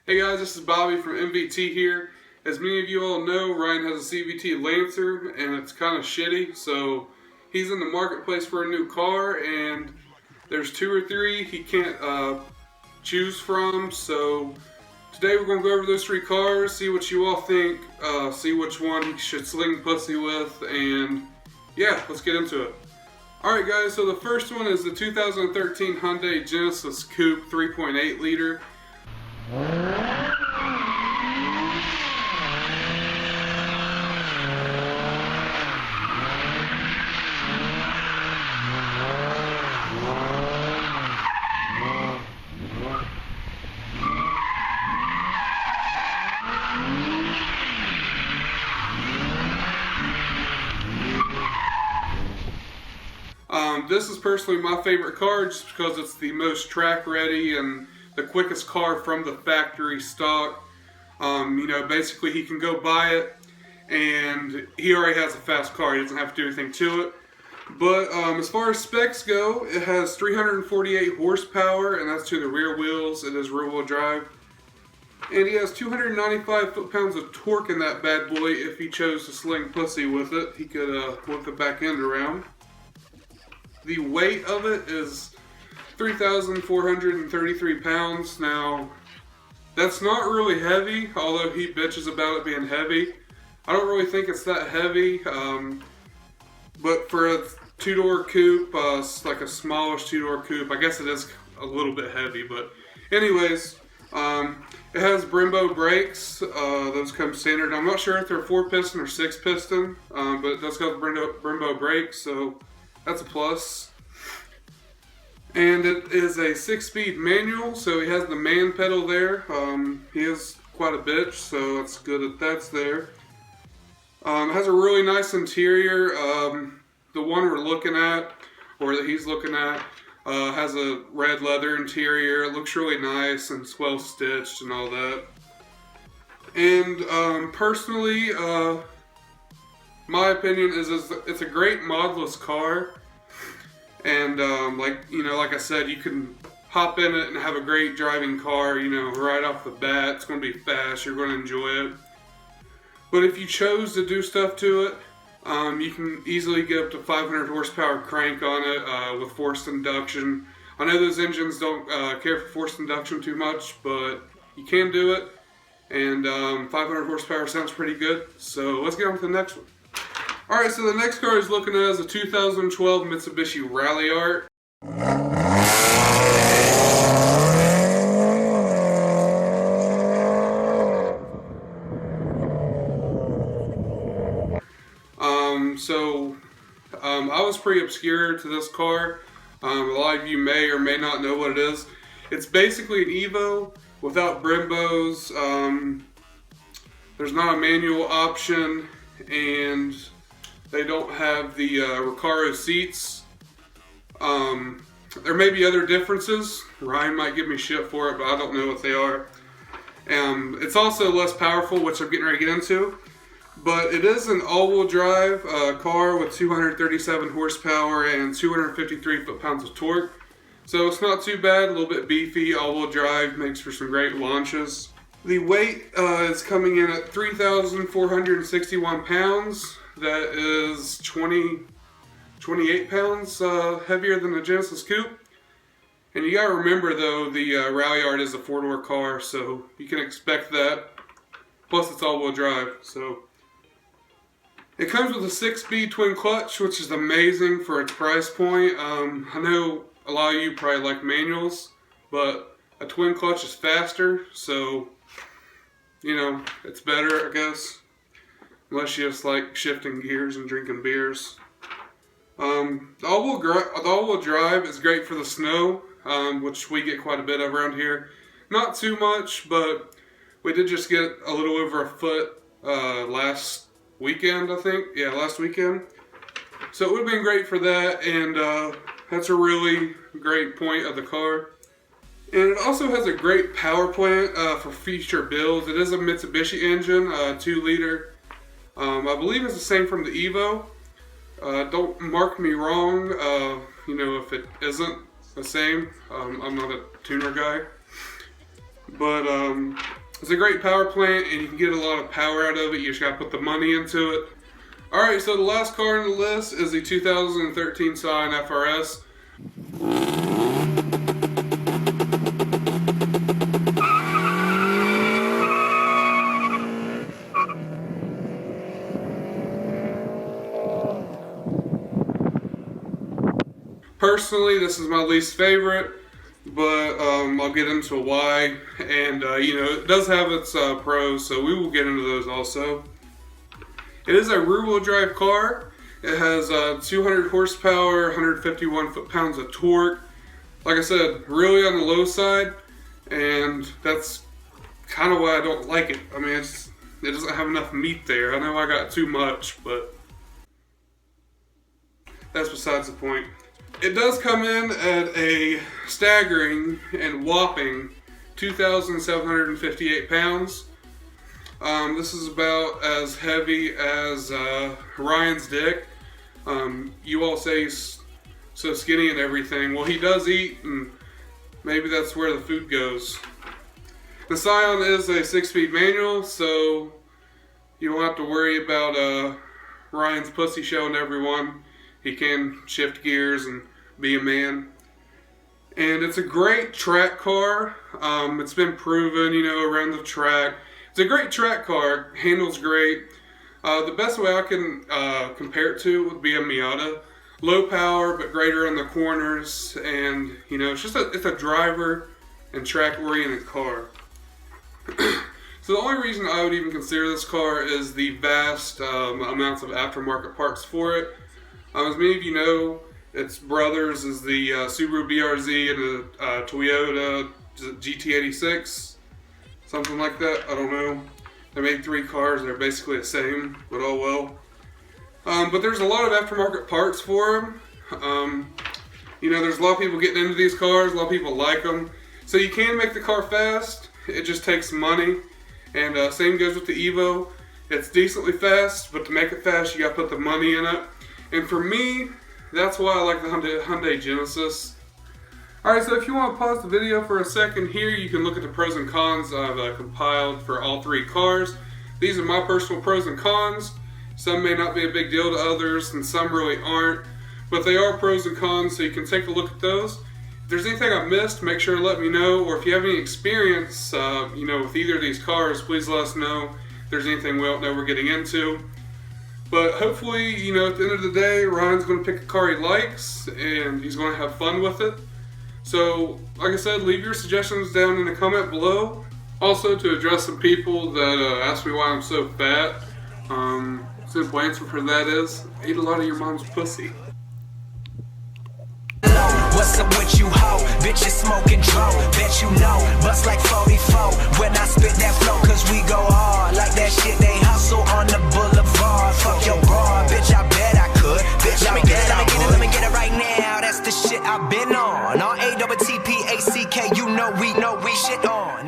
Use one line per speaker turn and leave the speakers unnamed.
Hey guys, this is Bobby from MVT here. As many of you all know, Ryan has a CVT Lancer and it's kind of shitty, so he's in the marketplace for a new car and there's two or three he can't choose from. So today we're going to go over those three cars, see what you all think, see which one he should sling pussy with, and yeah, let's get into it. Alright guys, so the first one is the 2013 Hyundai Genesis Coupe 3.8 liter. This is personally my favorite car just because it's the most track ready and the quickest car from the factory stock. Basically he can go buy it and he already has a fast car. He doesn't have to do anything to it. But as far as specs go, it has 348 horsepower and that's to the rear wheels. It is rear wheel drive. And he has 295 foot-pounds of torque in that bad boy. If he chose to sling pussy with it, he could work the back end around. The weight of it is 3,433 pounds. Now, that's not really heavy, although he bitches about it being heavy. I don't really think it's that heavy, but for a two-door coupe, like a smallish two-door coupe, I guess it is a little bit heavy, but anyways, it has Brembo brakes. Those come standard. I'm not sure if they're 4-piston or 6-piston, but it does have Brembo brakes, so that's a plus. And it is a 6-speed manual, so he has the man pedal there. He is quite a bitch, so that's good that that's there. It has a really nice interior. The one we're looking at, or that he's looking at, has a red leather interior. It looks really nice and it's well stitched and all that. And personally, my opinion is it's a great modelless car. And like I said, you can hop in it and have a great driving car, right off the bat. It's going to be fast, you're going to enjoy it. But if you chose to do stuff to it, you can easily get up to 500 horsepower crank on it with forced induction. I know those engines don't care for forced induction too much, but you can do it. And 500 horsepower sounds pretty good. So let's get on to the next one. Alright, so the next car he's looking at is a 2012 Mitsubishi Ralliart. I was pretty obscure to this car. A lot of you may or may not know what it is. It's basically an Evo without Brembos. There's not a manual option, and they don't have the Recaro seats. There may be other differences. Ryan might give me shit for it, but I don't know what they are. It's also less powerful, which I'm getting ready to get into. But it is an all-wheel drive car with 237 horsepower and 253 foot-pounds of torque. So it's not too bad, a little bit beefy, all-wheel drive, makes for some great launches. The weight is coming in at 3,461 pounds. That is 28 pounds heavier than the Genesis Coupe. And you gotta remember though, the Ralliart is a 4-door car, so you can expect that. Plus it's all-wheel drive, so. It comes with a 6-speed twin clutch, which is amazing for its price point. I know a lot of you probably like manuals, but a twin clutch is faster, so, it's better, I guess. Unless you just like shifting gears and drinking beers. The all-wheel drive is great for the snow, which we get quite a bit of around here. Not too much, but we did just get a little over a foot last weekend, I think. Yeah, last weekend. So it would have been great for that, and that's a really great point of the car. And it also has a great power plant for future builds. It is a Mitsubishi engine, 2-liter. I believe it's the same from the Evo. Don't mark me wrong, if it isn't the same. I'm not a tuner guy. But It's a great power plant, and you can get a lot of power out of it. You just gotta put the money into it. Alright, so the last car on the list is the 2013 Scion FRS. Personally, this is my least favorite, but I'll get into why. And you know, it does have its pros, so we will get into those also. It is a rear-wheel drive car. It has 200 horsepower, 151 foot-pounds of torque. Like I said, really on the low side, and that's kind of why I don't like it. I mean, it doesn't have enough meat there. I know I got too much, but that's besides the point. It does come in at a staggering and whopping 2,758 pounds. This is about as heavy as Ryan's dick. You all say he's so skinny and everything. Well, he does eat, and maybe that's where the food goes. The Scion is a 6-speed manual, so you won't have to worry about Ryan's pussy showing everyone. He can shift gears and be a man. And it's a great track car. It's been proven, you know, around the track. It's a great track car, handles great. The best way I can compare it to would be a Miata. Low power, but greater on the corners, and you know, it's a driver and track oriented car. So the only reason I would even consider this car is the vast amounts of aftermarket parts for it. As many of you know, its brothers is the Subaru BRZ and the Toyota GT86. Something like that, I don't know. They made 3 cars, they're basically the same, but oh well. But there's a lot of aftermarket parts for them. You know, there's a lot of people getting into these cars, a lot of people like them. So you can make the car fast, it just takes money. And same goes with the Evo. It's decently fast, but to make it fast, you gotta put the money in it. And for me, that's why I like the Hyundai Genesis. Alright, so if you want to pause the video for a second here, you can look at the pros and cons I've compiled for all 3 cars. These are my personal pros and cons. Some may not be a big deal to others, and some really aren't. But they are pros and cons, so you can take a look at those. If there's anything I missed, make sure to let me know. Or if you have any experience you know, with either of these cars, please let us know if there's anything we don't know we're getting into. But hopefully, you know, at the end of the day, Ryan's going to pick a car he likes, and he's going to have fun with it. So, like I said, leave your suggestions down in the comment below. Also, to address some people that ask me why I'm so fat, simple answer for that is, I eat a lot of your mom's pussy.
What's up with you, ho? Bitches smoking dro, bet you know. Bust like 44 when I spit that flow, cause we go hard. Like that shit they hustle on the boulevard. Fuck your broad, bitch, I bet I could. Bitch, let me get it right now. That's the shit I've been on. R-A-T-T-P-A-C-K, you know we shit on.